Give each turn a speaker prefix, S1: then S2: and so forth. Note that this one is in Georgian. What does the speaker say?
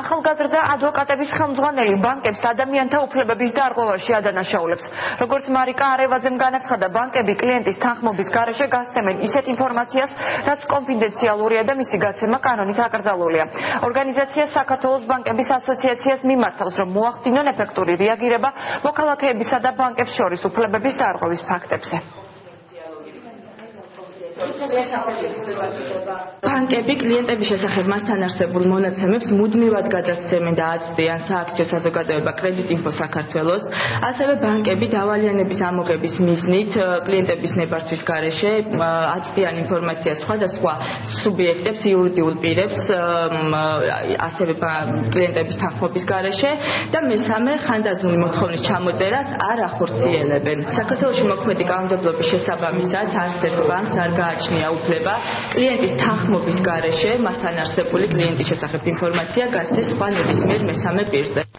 S1: ახალგაზრდა ადვოკატების ხელმძღვანელი ბანკებს ადამიანთა უფლებების დარღვევაში ადანაშაულებს. როგორც მარიკა არევაძემ განაცხადა, ბანკები კლიენტის თანხმობის გარეშე გასცემენ ისეთ ინფორმაციას, რაც კონფიდენციალურია და მისი გაცემა კანონით აკრძალულია. ორგანიზაცია საქართველოს ბანკების ასოციაციას მიმართავს, რომ მოახდინონ ეფექტური რეაგირება მოქალაქეებისა და ბანკებს შორის უფლებების დარღვევის ფაქტებზე.
S2: ბანკები კლიენტების შესახებ მასთან არსებულ მონაცემებს მუდმივად გადასცემენ და აწვდიან სააქციო საზოგადოება კრედიტინფო საქართველოს. ასევე ბანკები დავალიანების ამოღების მიზნით კლიენტების ნებართვის გარეშე აწვდიან ინფორმაციას სხვადასხვა სუბიექტებს, იურიდიულ პირებს, ასევე კლიენტების თანხმობის გარეშე და მესამე ხანდაზმული მოთხოვნის ჩამოწერას არ ახორციელებენ. საქართველოში მოქმედი კანონმდებლობის შესაბამისად არც ერთ ბანკს არ გააჩნია უფლება კლიენტის თანხმობის გარეშე მასთან არსებული კლიენტის შესახებ ინფორმაცია გასცეს სხვა ნებისმიერ მესამე პირზე.